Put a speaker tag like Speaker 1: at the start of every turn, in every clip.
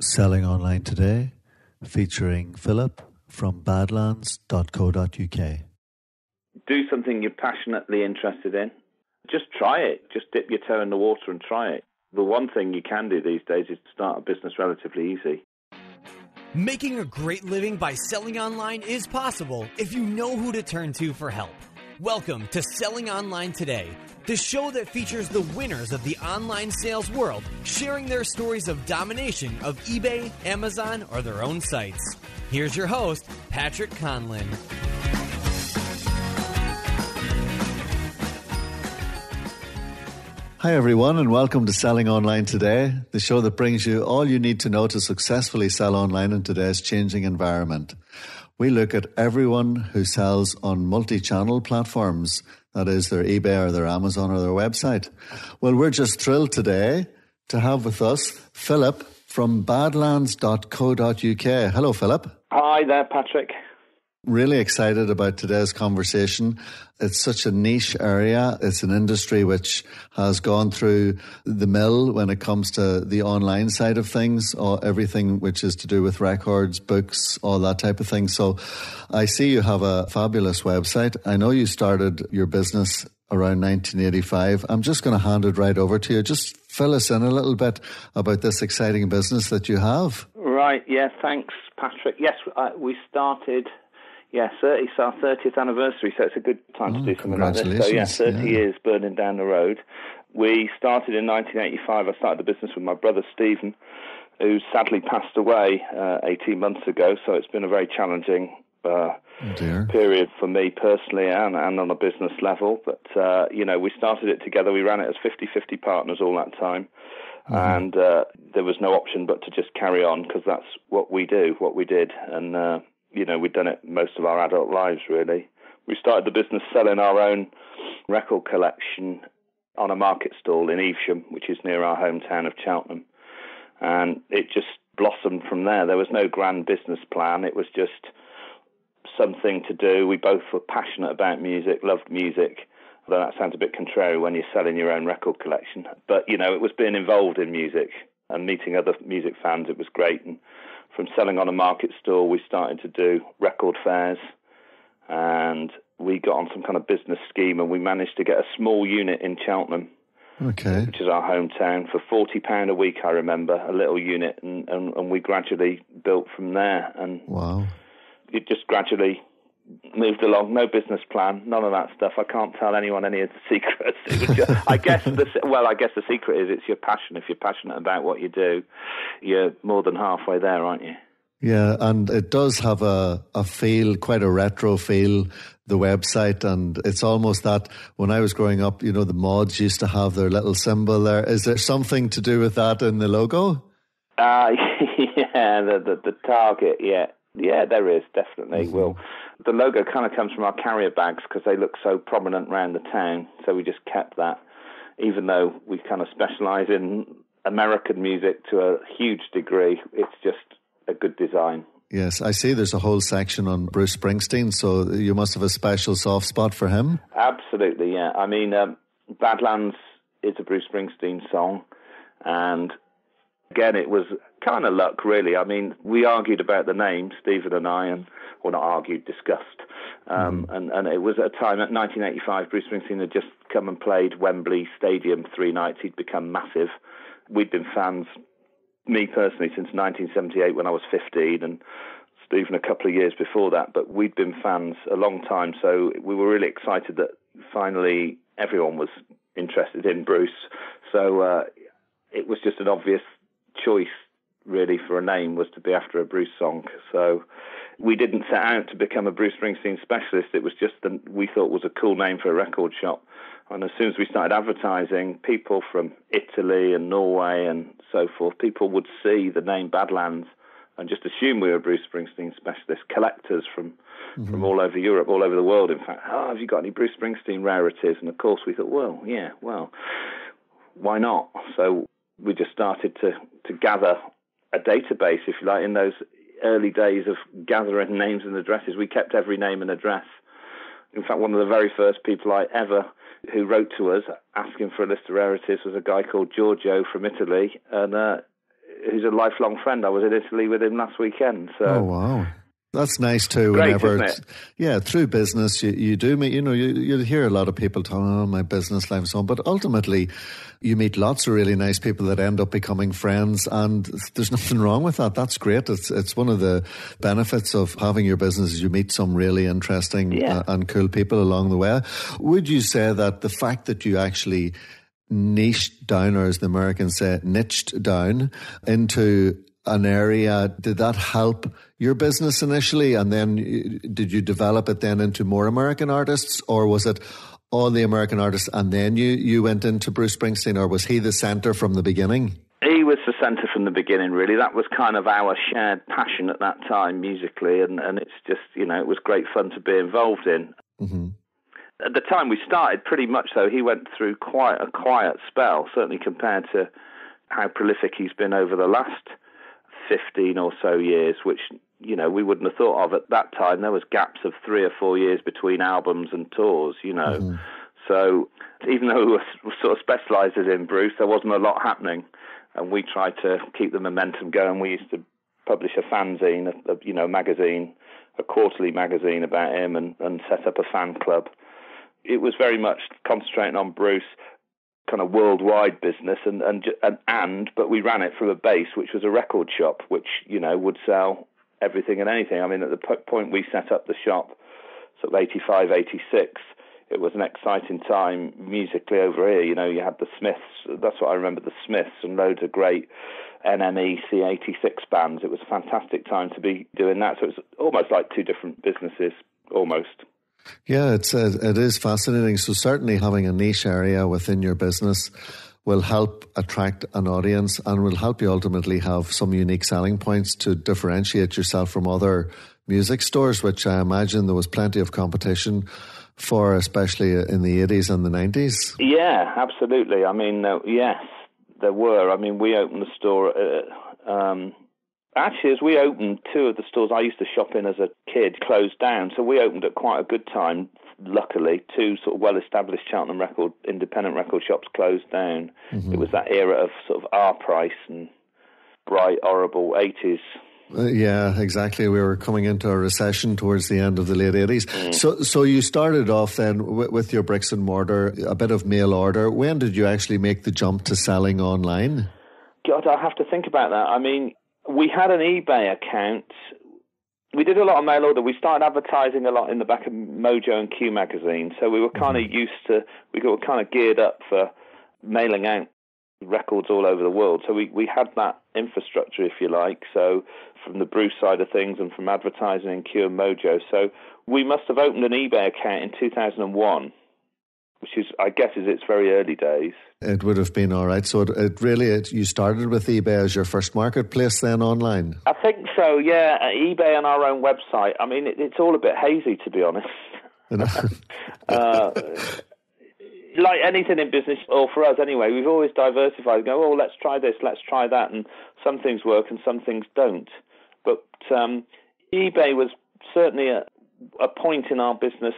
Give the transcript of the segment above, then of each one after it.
Speaker 1: Selling Online Today, featuring Phillip from badlands.co.uk.
Speaker 2: Do something you're passionately interested in. Just try it. Just dip your toe in the water and try it. The one thing you can do these days is start a business relatively easy.
Speaker 3: Making a great living by selling online is possible if you know who to turn to for help. Welcome to Selling Online Today, the show that features the winners of the online sales world sharing their stories of domination of eBay, Amazon, or their own sites. Here's your host, Patrick Conlin.
Speaker 1: Hi everyone, and welcome to Selling Online Today, the show that brings you all you need to know to successfully sell online in today's changing environment. We look at everyone who sells on multi-channel platforms, that is their eBay or their Amazon or their website. Well, we're just thrilled today to have with us Phillip from badlands.co.uk. Hello, Phillip.
Speaker 2: Hi there, Patrick.
Speaker 1: Really excited about today's conversation. It's such a niche area. It's an industry which has gone through the mill when it comes to the online side of things, or everything which is to do with records, books, all that type of thing. So I see you have a fabulous website. I know you started your business around 1985. I'm just going to hand it right over to you. Just fill us in a little bit about this exciting business that you have.
Speaker 2: Right, yeah, thanks, Patrick. Yes, we started... Yes, it's our 30th anniversary, so it's a good time to do something like this. So, 30 years burning down the road. We started in 1985. I started the business with my brother, Stephen, who sadly passed away 18 months ago. So it's been a very challenging period for me personally and on a business level. But, we started it together. We ran it as 50-50 partners all that time. And there was no option but to just carry on because that's what we do, what we did. And... we'd done it most of our adult lives, really. We started the business selling our own record collection on a market stall in Evesham, which is near our hometown of Cheltenham. And it just blossomed from there. There was no grand business plan. It was just something to do. We both were passionate about music, loved music. Although that sounds a bit contrary when you're selling your own record collection. But, it was being involved in music and meeting other music fans. It was great. And from selling on a market stall, we started to do record fairs, and we got on some kind of business scheme, and we managed to get a small unit in Cheltenham, which is our hometown, for £40 a week, I remember, a little unit, and we gradually built from there. And
Speaker 1: wow.
Speaker 2: It just gradually moved along. No business plan, none of that stuff. I can't tell anyone any of the secrets. I guess the secret is it's your passion. If you're passionate about what you do, you're more than halfway there, aren't you?
Speaker 1: Yeah, and it does have a feel, quite a retro feel, the website, and it's almost that when I was growing up, the mods used to have their little symbol there. Is there something to do with that in the logo?
Speaker 2: The target, yeah. Yeah, there is, definitely.
Speaker 1: Mm-hmm.
Speaker 2: Well, the logo kind of comes from our carrier bags because they look so prominent around the town, so we just kept that, even though we kind of specialise in American music to a huge degree. It's just a good design.
Speaker 1: Yes, I see there's a whole section on Bruce Springsteen, so you must have a special soft spot for him.
Speaker 2: Absolutely, yeah. I mean, Badlands is a Bruce Springsteen song, and again, it was kind of luck, really. I mean, we argued about the name, Stephen and I, not argued, discussed. And it was at a time, at 1985, Bruce Springsteen had just come and played Wembley Stadium 3 nights. He'd become massive. We'd been fans, me personally, since 1978 when I was 15, and Stephen a couple of years before that. But we'd been fans a long time, so we were really excited that finally everyone was interested in Bruce. So it was just an obvious choice, really, for a name was to be after a Bruce song. So we didn't set out to become a Bruce Springsteen specialist. It was just we thought was a cool name for a record shop. And as soon as we started advertising, people from Italy and Norway and so forth, people would see the name Badlands and just assume we were a Bruce Springsteen specialist. Collectors from all over Europe, all over the world, in fact, have you got any Bruce Springsteen rarities? And of course we thought, why not? So we just started to gather a database, if you like. In those early days of gathering names and addresses, we kept every name and address. In fact, one of the very first people I ever who wrote to us asking for a list of rarities was a guy called Giorgio from Italy, and who's a lifelong friend. I was in Italy with him last weekend. So.
Speaker 1: Oh, wow. That's nice too.
Speaker 2: Great,
Speaker 1: whenever,
Speaker 2: isn't it?
Speaker 1: Yeah, through business, you do meet, you hear a lot of people talking, oh, my business life and so on, but ultimately you meet lots of really nice people that end up becoming friends, and there's nothing wrong with that. That's great. It's one of the benefits of having your business is you meet some really interesting and cool people along the way. Would you say that the fact that you actually niched down, or as the Americans say, niched down into an area, did that help your business initially, and then did you develop it then into more American artists, or was it all the American artists and then you went into Bruce Springsteen, or was he the centre from the beginning?
Speaker 2: He was the centre from the beginning, really. That was kind of our shared passion at that time musically, and it's just, it was great fun to be involved in.
Speaker 1: Mm-hmm.
Speaker 2: At the time we started, pretty much though, he went through quite a quiet spell, certainly compared to how prolific he's been over the last 15 or so years, which, we wouldn't have thought of at that time. There was gaps of 3 or 4 years between albums and tours,
Speaker 1: Mm-hmm.
Speaker 2: So even though we were sort of specialised in Bruce, there wasn't a lot happening, and we tried to keep the momentum going. We used to publish a fanzine, a magazine, a quarterly magazine about him, and set up a fan club. It was very much concentrating on Bruce, kind of worldwide business, but we ran it from a base, which was a record shop, which, would sell everything and anything. I mean, at the point we set up the shop, sort of 85, 86, it was an exciting time musically over here. You had the Smiths, that's what I remember, the Smiths, and loads of great NME C86 bands. It was a fantastic time to be doing that. So it's almost like two different businesses, almost.
Speaker 1: Yeah, it is fascinating. So certainly having a niche area within your business will help attract an audience and will help you ultimately have some unique selling points to differentiate yourself from other music stores, which I imagine there was plenty of competition for, especially in the 80s and the 90s.
Speaker 2: Yeah, absolutely. I mean, yes, there were. I mean, we opened the store... Actually, as we opened, 2 of the stores I used to shop in as a kid closed down, so we opened at quite a good time, luckily. 2 sort of well-established Cheltenham independent record shops closed down. Mm-hmm. It was that era of sort of our price and bright, horrible 80s.
Speaker 1: Yeah, exactly. We were coming into a recession towards the end of the late 80s. Mm. So you started off then with your bricks and mortar, a bit of mail order. When did you actually make the jump to selling online?
Speaker 2: God, I have to think about that. I mean... We had an eBay account. We did a lot of mail order. We started advertising a lot in the back of Mojo and Q magazine. So we were kind of we got kind of geared up for mailing out records all over the world. So we had that infrastructure, if you like. So from the Bruce side of things and from advertising in Q and Mojo. So we must have opened an eBay account in 2001. Which is, I guess, is its very early days.
Speaker 1: It would have been all right. So you started with eBay as your first marketplace then online?
Speaker 2: I think so, yeah. eBay and our own website. I mean, it's all a bit hazy, to be honest. Like anything in business, or for us anyway, we've always diversified and go, let's try this, let's try that. And some things work and some things don't. But eBay was certainly a point in our business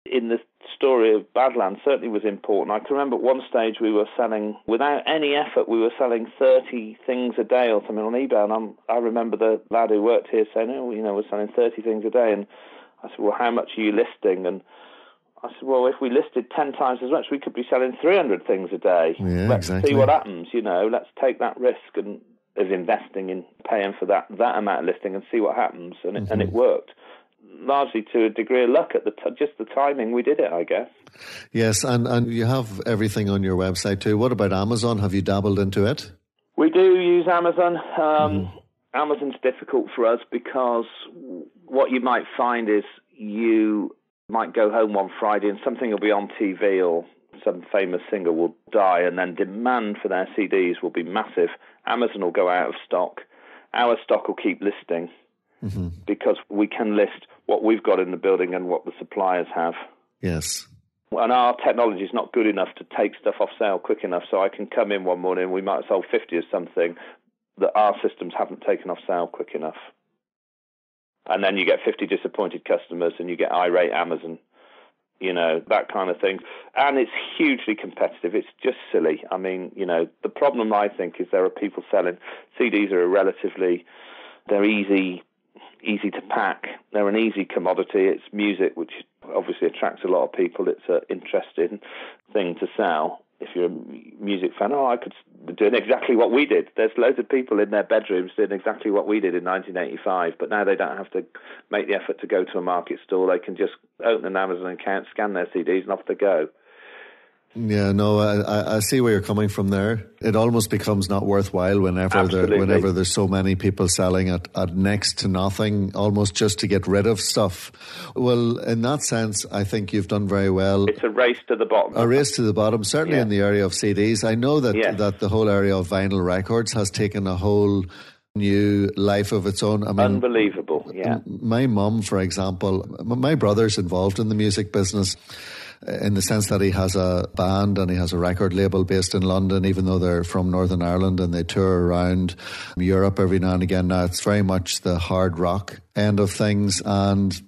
Speaker 2: in the story of Badlands, certainly was important. I can remember at one stage we were selling, without any effort, we were selling 30 things a day or something on eBay. And I remember the lad who worked here saying, we're selling 30 things a day. And I said, well, how much are you listing? And I said, well, if we listed 10 times as much, we could be selling 300 things a day.
Speaker 1: Yeah,
Speaker 2: let's
Speaker 1: exactly.
Speaker 2: see what happens, let's take that risk and of investing in paying for that amount of listing and see what happens. And it worked. Largely to a degree of luck at just the timing we did it, I guess.
Speaker 1: Yes, and you have everything on your website too. What about Amazon? Have you dabbled into it?
Speaker 2: We do use Amazon. Amazon's difficult for us because what you might find is you might go home one Friday and something will be on TV or some famous singer will die, and then demand for their CDs will be massive. Amazon will go out of stock. Our stock will keep listing. Mm-hmm. Because we can list what we've got in the building and what the suppliers have.
Speaker 1: Yes.
Speaker 2: And our technology is not good enough to take stuff off sale quick enough, so I can come in one morning, we might have sold 50 of something that our systems haven't taken off sale quick enough. And then you get 50 disappointed customers and you get irate Amazon. that kind of thing. And it's hugely competitive. It's just silly. I mean, the problem, I think, is there are people selling CDs they're easy to pack. They're an easy commodity. It's music, which obviously attracts a lot of people. It's an interesting thing to sell. If you're a music fan, I could do exactly what we did. There's loads of people in their bedrooms doing exactly what we did in 1985, but now they don't have to make the effort to go to a market store. They can just open an Amazon account, scan their CDs, and off they go.
Speaker 1: Yeah, no, I see where you're coming from there. It almost becomes not worthwhile whenever there's so many people selling at next to nothing, almost just to get rid of stuff. Well, in that sense, I think you've done very well.
Speaker 2: It's a race to the bottom.
Speaker 1: A race to the bottom, certainly in the area of CDs. I know that the whole area of vinyl records has taken a whole new life of its own. I mean,
Speaker 2: unbelievable, yeah.
Speaker 1: My mum, for example, my brother's involved in the music business, in the sense that he has a band and he has a record label based in London, even though they're from Northern Ireland, and they tour around Europe every now and again. Now, it's very much the hard rock end of things, and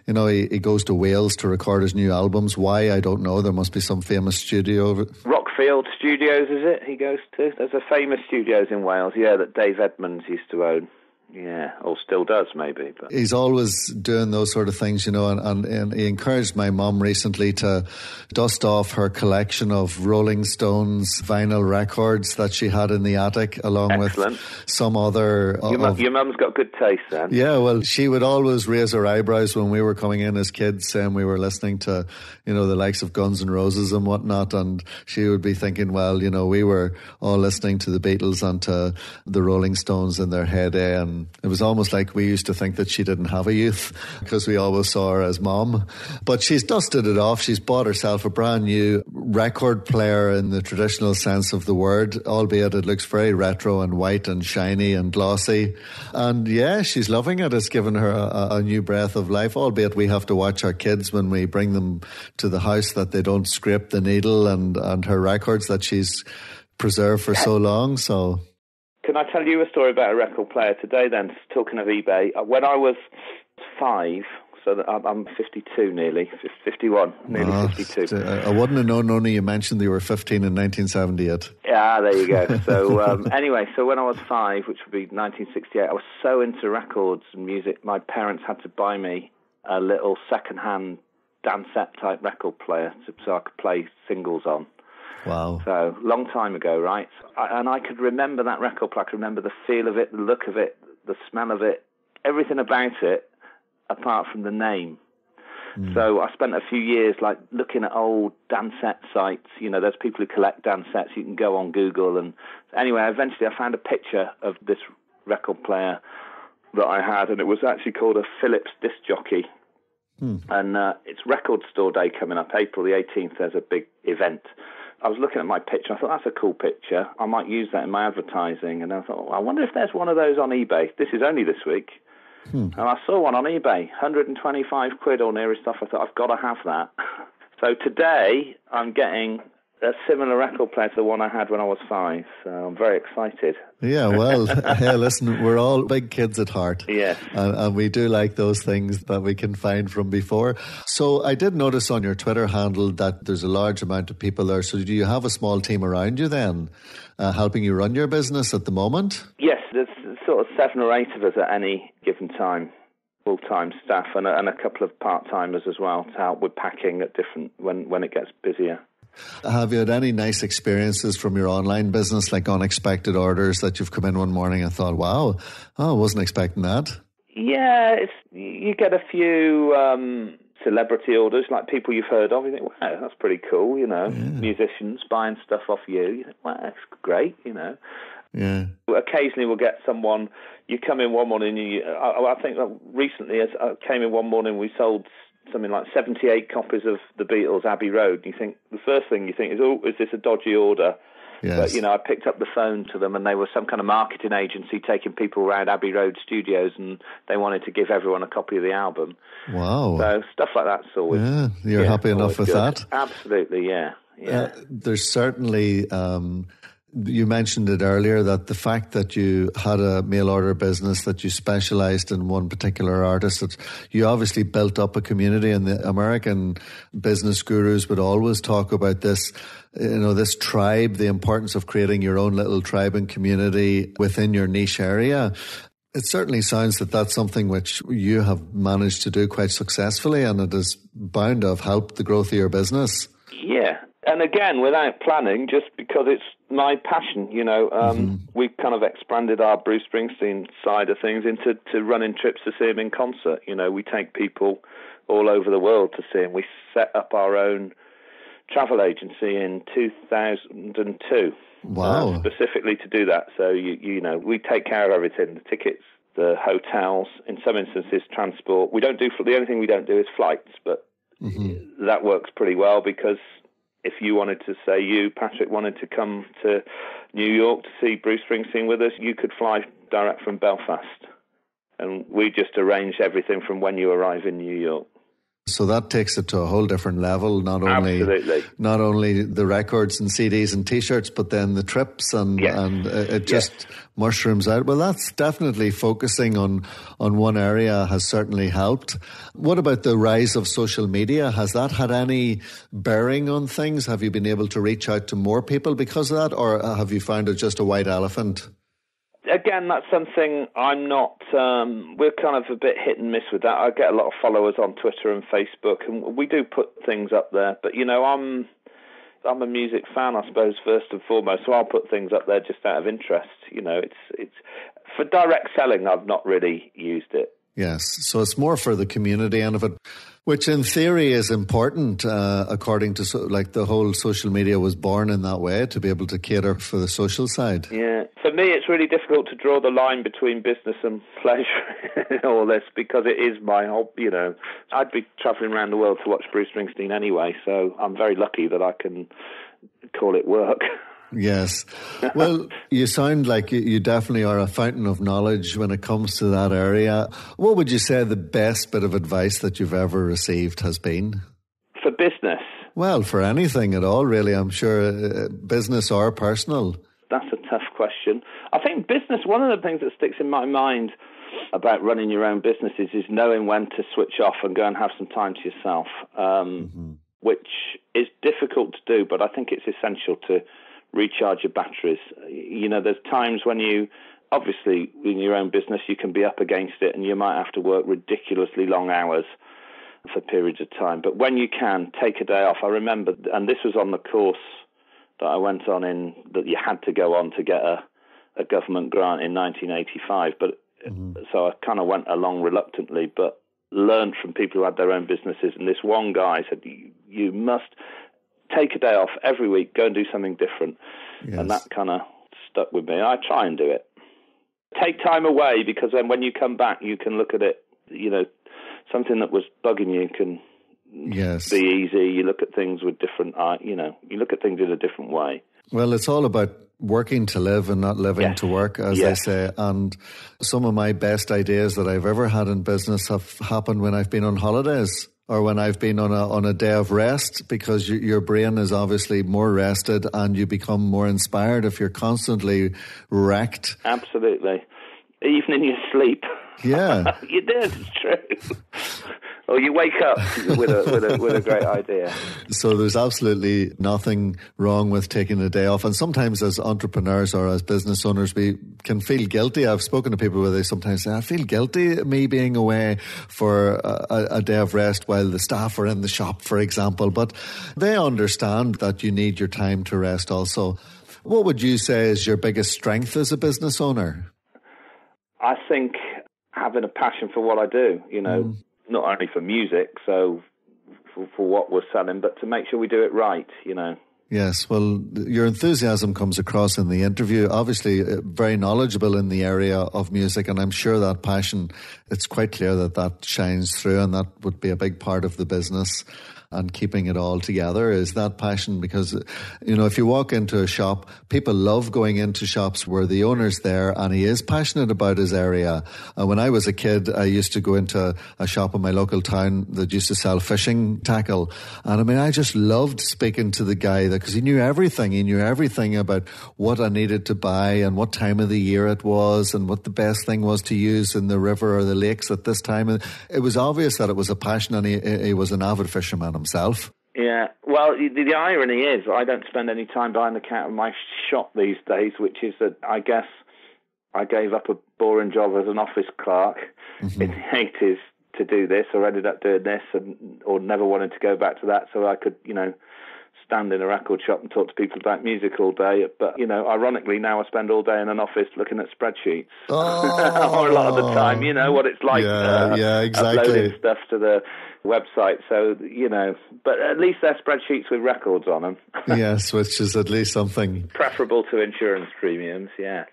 Speaker 1: he goes to Wales to record his new albums. Why, I don't know. There must be some famous studio.
Speaker 2: Rockfield Studios, is it, he goes to? There's a famous studios in Wales, that Dave Edmunds used to own. Yeah, or still does, maybe. But
Speaker 1: he's always doing those sort of things, and he encouraged my mum recently to dust off her collection of Rolling Stones vinyl records that she had in the attic, along
Speaker 2: Excellent.
Speaker 1: with some other...
Speaker 2: Your mum's got good taste, then.
Speaker 1: Yeah, well, she would always raise her eyebrows when we were coming in as kids, saying we were listening to, the likes of Guns N' Roses and whatnot, and she would be thinking, well, we were all listening to the Beatles and to the Rolling Stones in their heyday, and it was almost like we used to think that she didn't have a youth because we always saw her as mom. But she's dusted it off. She's bought herself a brand new record player in the traditional sense of the word, albeit it looks very retro and white and shiny and glossy. And yeah, she's loving it. It's given her a new breath of life, albeit we have to watch our kids when we bring them to the house that they don't scrape the needle and her records that she's preserved for so long. So...
Speaker 2: Can I tell you a story about a record player today then, talking of eBay? When I was 5, so that I'm 52 nearly, 51, nearly 52.
Speaker 1: I wouldn't have known only you mentioned that you were 15 in 1978.
Speaker 2: Yeah, there you go. So anyway, so when I was 5, which would be 1968, I was so into records and music, my parents had to buy me a little second-hand Dansette type record player so I could play singles on.
Speaker 1: Wow.
Speaker 2: So, long time ago, right? And I could remember that record player. I could remember the feel of it, the look of it, the smell of it, everything about it, apart from the name. So I spent a few years looking at old Dansette sites. There's people who collect Dansettes. You can go on Google. And anyway, eventually I found a picture of this record player that I had, and it was actually called a Phillips disc jockey. And it's Record Store Day coming up, April the 18th. There's a big event. I was looking at my picture. I thought, that's a cool picture. I might use that in my advertising. And I thought, I wonder if there's one of those on eBay. This is only this week. And I saw one on eBay, 125 quid or nearest stuff. I thought, I've got to have that. So today, I'm getting a similar record player to the one I had when I was 5. So I'm very excited.
Speaker 1: Yeah, well, hey, listen, we're all big kids at heart.
Speaker 2: Yes.
Speaker 1: And we do like those things that we can find from before. So I did notice on your Twitter handle that there's a large amount of people there. So do you have a small team around you then, helping you run your business at the moment?
Speaker 2: Yes, there's sort of 7 or 8 of us at any given time. Full-time staff and a couple of part-timers as well to help with packing at different when it gets busier.
Speaker 1: Have you had any nice experiences from your online business, like unexpected orders that you've come in one morning and thought, wow, I wasn't expecting that?
Speaker 2: Yeah, you get a few celebrity orders, like people you've heard of. You think, wow, that's pretty cool, musicians buying stuff off you. You think, wow, that's great, Yeah. Occasionally we'll get someone, you come in one morning, I think recently I came in one morning, we sold something like 78 copies of the Beatles' Abbey Road. You think, the first thing you think is, is this a dodgy order?
Speaker 1: Yes.
Speaker 2: But, I picked up the phone to them and they were some kind of marketing agency taking people around Abbey Road studios and they wanted to give everyone a copy of the album.
Speaker 1: Wow.
Speaker 2: So stuff like that's always...
Speaker 1: Yeah, you're happy enough with
Speaker 2: good.
Speaker 1: that?
Speaker 2: Absolutely, yeah.
Speaker 1: There's certainly... You mentioned it earlier that the fact that you had a mail order business, that you specialized in one particular artist, that you obviously built up a community, and the American business gurus would always talk about this, this tribe, the importance of creating your own little tribe and community within your niche area. It certainly sounds that that's something which you have managed to do quite successfully, and it is bound to have helped the growth of your business.
Speaker 2: Yeah. And again, without planning, just because it's my passion, we've kind of expanded our Bruce Springsteen side of things into running trips to see him in concert. We take people all over the world to see him. We set up our own travel agency in 2002.
Speaker 1: Wow.
Speaker 2: Specifically to do that. So, we take care of everything, the tickets, the hotels, in some instances, transport. The only thing we don't do is flights, but that works pretty well, because if you wanted to say, Patrick, wanted to come to New York to see Bruce Springsteen with us, you could fly direct from Belfast. And we just arrange everything from when you arrive in New York.
Speaker 1: So that takes it to a whole different level, not only the records and CDs and T-shirts, but then the trips and it just mushrooms out. Well, that's definitely focusing on one area has certainly helped. What about the rise of social media? Has that had any bearing on things? Have you been able to reach out to more people because of that, or have you found it just a white elephant?
Speaker 2: Again, that's something I'm not, we're kind of a bit hit and miss with that. I get a lot of followers on Twitter and Facebook, and we do put things up there. But, I'm a music fan, I suppose, first and foremost, so I'll put things up there just out of interest. It's for direct selling, I've not really used it.
Speaker 1: Yes, so it's more for the community end of it, which in theory is important, according to, the whole social media was born in that way, to be able to cater for the social side.
Speaker 2: Yeah, for me it's really difficult to draw the line between business and pleasure in all this, because it is my hobby, I'd be travelling around the world to watch Bruce Springsteen anyway, so I'm very lucky that I can call it work.
Speaker 1: Yes. Well, you sound like you definitely are a fountain of knowledge when it comes to that area. What would you say the best bit of advice that you've ever received has been?
Speaker 2: For business?
Speaker 1: Well, for anything at all, really. I'm sure business or personal.
Speaker 2: That's a tough question. I think business, one of the things that sticks in my mind about running your own businesses is knowing when to switch off and go and have some time to yourself, which is difficult to do, but I think it's essential to recharge your batteries. There's times when obviously in your own business, you can be up against it and you might have to work ridiculously long hours for periods of time. But when you can, take a day off. I remember, and this was on the course that I went on that you had to go on to get a government grant in 1985. But so I kind of went along reluctantly, but learned from people who had their own businesses. And this one guy said, you must take a day off every week, go and do something different. Yes. And that kind of stuck with me. I try and do it. Take time away, because then when you come back, you can look at it, something that was bugging you can be easy. You look at things with different, you look at things in a different way. Well,
Speaker 1: it's all about working to live and not living to work, as they say. And some of my best ideas that I've ever had in business have happened when I've been on holidays, or when I've been on a day of rest, because your brain is obviously more rested and you become more inspired if you're constantly wrecked.
Speaker 2: Absolutely. Even in your sleep.
Speaker 1: Yeah.
Speaker 2: You do, it's true. Or you wake up with a great idea.
Speaker 1: So there's absolutely nothing wrong with taking a day off. And sometimes as entrepreneurs or as business owners, we can feel guilty. I've spoken to people where they sometimes say, I feel guilty me being away for a day of rest while the staff are in the shop, for example. But they understand that you need your time to rest also. What would you say is your biggest strength as a business owner?
Speaker 2: I think having a passion for what I do, not only for music, so for what we're selling, but to make sure we do it right,
Speaker 1: Yes, well, your enthusiasm comes across in the interview. Obviously, very knowledgeable in the area of music, and I'm sure that passion, it's quite clear that shines through, and that would be a big part of the business. and keeping it all together is that passion. Because, you know, if you walk into a shop, people love going into shops where the owner's there and he is passionate about his area. When I was a kid, I used to go into a shop in my local town that used to sell fishing tackle. And I mean, I just loved speaking to the guy because he knew everything. He knew everything about what I needed to buy and what time of the year it was and what the best thing was to use in the river or the lakes at this time. And it was obvious that it was a passion, and he was an avid fisherman himself.
Speaker 2: Yeah, well, the irony is I don't spend any time behind the counter of my shop these days, which is that I guess I gave up a boring job as an office clerk in the 80s to do this, or ended up doing this, or never wanted to go back to that, so I could, you know, stand in a record shop and talk to people about music all day. But, you know, ironically, now I spend all day in an office looking at spreadsheets. Or a lot of the time, you know what it's like
Speaker 1: exactly.
Speaker 2: uploading stuff to the website. So, you know, but at least they're spreadsheets with records on them.
Speaker 1: Yes, which is at least something.
Speaker 2: Preferable to insurance premiums, yeah.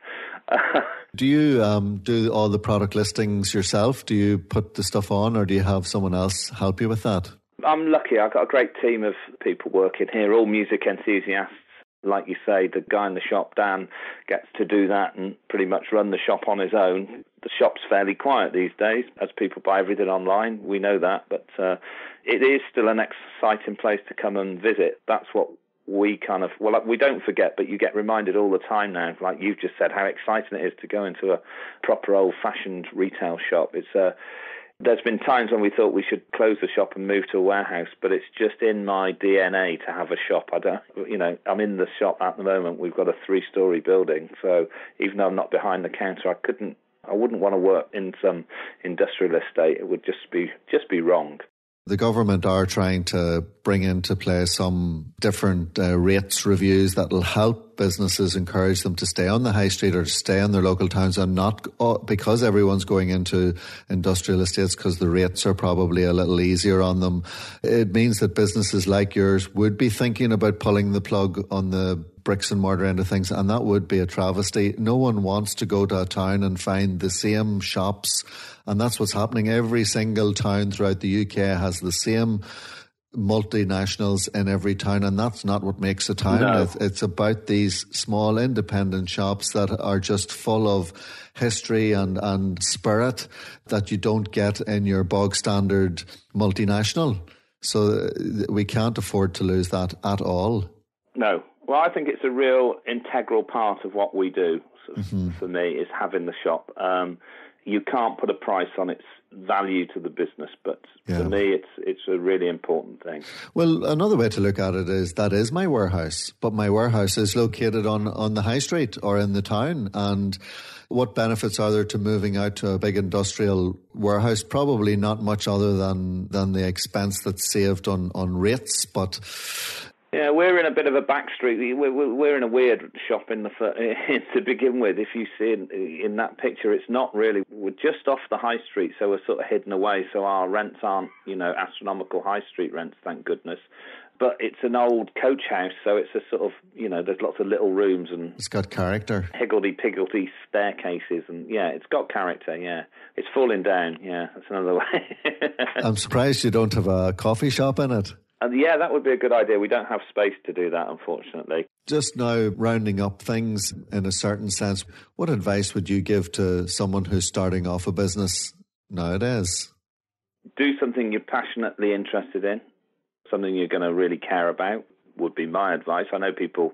Speaker 1: Do you do all the product listings yourself? Do you put the stuff on, or do you have someone else help you with that?
Speaker 2: I'm lucky. I've got a great team of people working here, all music enthusiasts. Like you say, the guy in the shop, Dan, gets to do that and pretty much run the shop on his own. The shop's fairly quiet these days as people buy everything online. We know that, but it is still an exciting place to come and visit. That's what we kind of, well, we don't forget, but you get reminded all the time now, like you've just said, how exciting it is to go into a proper old-fashioned retail shop. There's been times when we thought we should close the shop and move to a warehouse, but it's just in my DNA to have a shop. I'm in the shop at the moment. We've got a 3-story building, so even though I'm not behind the counter, I wouldn't want to work in some industrial estate. It would just be wrong.
Speaker 1: The government are trying to bring into play some different rates reviews that will help businesses, encourage them to stay on the high street or to stay in their local towns, and not because everyone's going into industrial estates because the rates are probably a little easier on them. It means that businesses like yours would be thinking about pulling the plug on the bricks and mortar end of things, and that would be a travesty. No one wants to go to a town and find the same shops, and that's what's happening. Every single town throughout the UK has the same multinationals in every town, and that's not what makes a town. No. It's about these small independent shops that are just full of history and spirit that you don't get in your bog standard multinational. So we can't afford to lose that at all.
Speaker 2: No. Well, I think it's a real integral part of what we do. For me, is having the shop. You can't put a price on its value to the business, but for me, it's a really important thing.
Speaker 1: Well, another way to look at it is that is my warehouse, but my warehouse is located on the high street or in the town. And what benefits are there to moving out to a big industrial warehouse? Probably not much other than the expense that's saved on rates, but.
Speaker 2: Yeah, we're in a bit of a back street. We're in a weird shop to begin with. If you see in that picture, it's not really. We're just off the high street, so we're sort of hidden away. So our rents aren't, astronomical high street rents, thank goodness. But it's an old coach house, so it's a sort of, there's lots of little rooms and
Speaker 1: it's got character.
Speaker 2: Higgledy-piggledy staircases, and it's got character. Yeah, it's falling down. Yeah, that's another way.
Speaker 1: I'm surprised you don't have a coffee shop in it.
Speaker 2: Yeah, that would be a good idea. We don't have space to do that, unfortunately.
Speaker 1: Just now, rounding up things in a certain sense, what advice would you give to someone who's starting off a business nowadays?
Speaker 2: Do something you're passionately interested in, something you're going to really care about, would be my advice. I know people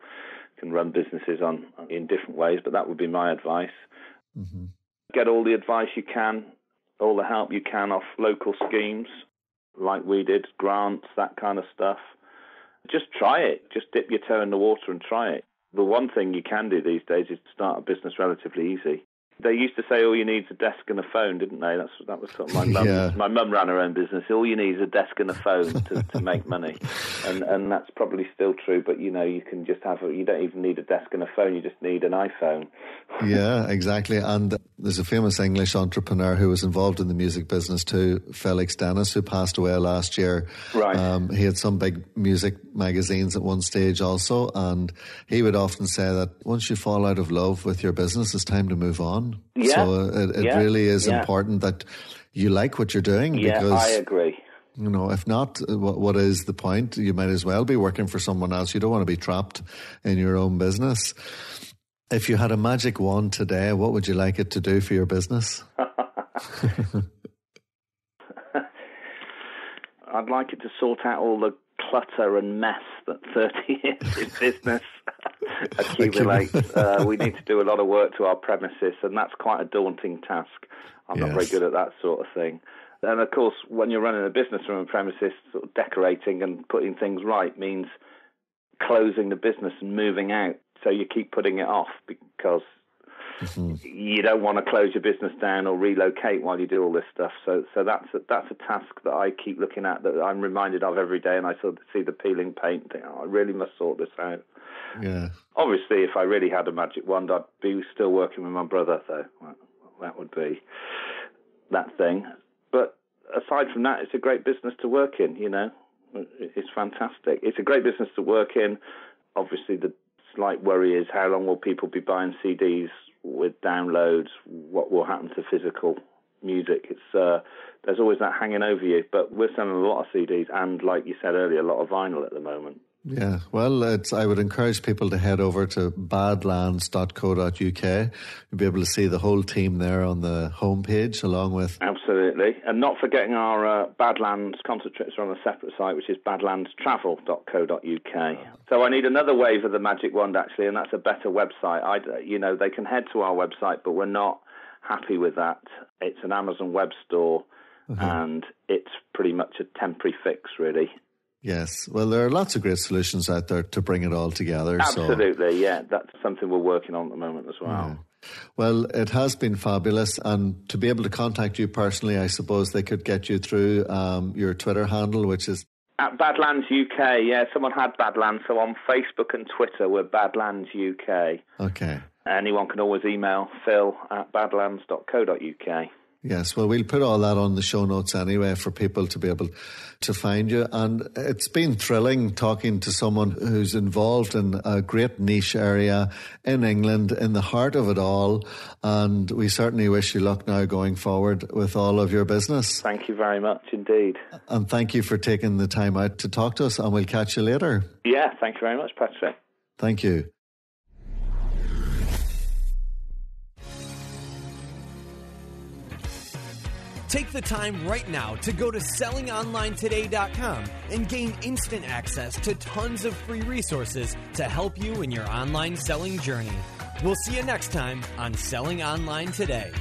Speaker 2: can run businesses in different ways, but that would be my advice. Mm-hmm. Get all the advice you can, all the help you can off local schemes, like we did, grants, that kind of stuff. Just try it. Just dip your toe in the water and try it. The one thing you can do these days is start a business relatively easy. They used to say all you need is a desk and a phone, didn't they? That was sort of my mum. Yeah. My mum ran her own business. All you need is a desk and a phone to make money, and that's probably still true. But you can just you don't even need a desk and a phone. You just need an iPhone.
Speaker 1: Yeah, exactly. And there's a famous English entrepreneur who was involved in the music business too, Felek Stannis, who passed away last year.
Speaker 2: Right.
Speaker 1: He had some big music magazines at one stage also, and he would often say that once you fall out of love with your business, it's time to move on.
Speaker 2: Yeah.
Speaker 1: So it really is important that you like what you're doing.
Speaker 2: Yeah,
Speaker 1: because
Speaker 2: I agree.
Speaker 1: You know, if not, what is the point? You might as well be working for someone else. You don't want to be trapped in your own business. If you had a magic wand today, what would you like it to do for your business?
Speaker 2: I'd like it to sort out all the clutter and mess that 30 years in business accumulates. We need to do a lot of work to our premises, and that's quite a daunting task. I'm not very good at that sort of thing. And of course, when you're running a business from a premises, sort of decorating and putting things right means closing the business and moving out. So you keep putting it off because you don't want to close your business down or relocate while you do all this stuff. So that's a task that I keep looking at, that I'm reminded of every day, and I sort of see the peeling paint and think, I really must sort this out.
Speaker 1: Yeah.
Speaker 2: Obviously, if I really had a magic wand, I'd be still working with my brother, though. That would be that thing. But aside from that, it's a great business to work in, you know. It's fantastic. It's a great business to work in. Obviously, the slight worry is how long will people be buying CDs with downloads? What will happen to physical music? It's there's always that hanging over you. But we're selling a lot of CDs and, like you said earlier, a lot of vinyl at the moment.
Speaker 1: Yeah, well, I would encourage people to head over to badlands.co.uk. You'll be able to see the whole team there on the homepage, along with...
Speaker 2: Absolutely. And not forgetting our Badlands concert trips are on a separate site, which is badlandstravel.co.uk. So I need another wave of the magic wand, actually, and that's a better website. They can head to our website, but we're not happy with that. It's an Amazon web store, and it's pretty much a temporary fix, really.
Speaker 1: Yes. Well, there are lots of great solutions out there to bring it all together.
Speaker 2: Absolutely, yeah. That's something we're working on at the moment as well.
Speaker 1: Yeah. Well, it has been fabulous. And to be able to contact you personally, I suppose they could get you through your Twitter handle, which is...
Speaker 2: At Badlands UK, yeah. Someone had Badlands, so on Facebook and Twitter, we're Badlands UK.
Speaker 1: Okay.
Speaker 2: Anyone can always email phil@badlands.co.uk.
Speaker 1: Yes, well, we'll put all that on the show notes anyway for people to be able to find you. And it's been thrilling talking to someone who's involved in a great niche area in England, in the heart of it all. And we certainly wish you luck now going forward with all of your business.
Speaker 2: Thank you very much indeed.
Speaker 1: And thank you for taking the time out to talk to us, and we'll catch you later.
Speaker 2: Yeah, thank you very much, Patrick.
Speaker 1: Thank you.
Speaker 3: Take the time right now to go to sellingonlinetoday.com and gain instant access to tons of free resources to help you in your online selling journey. We'll see you next time on Selling Online Today.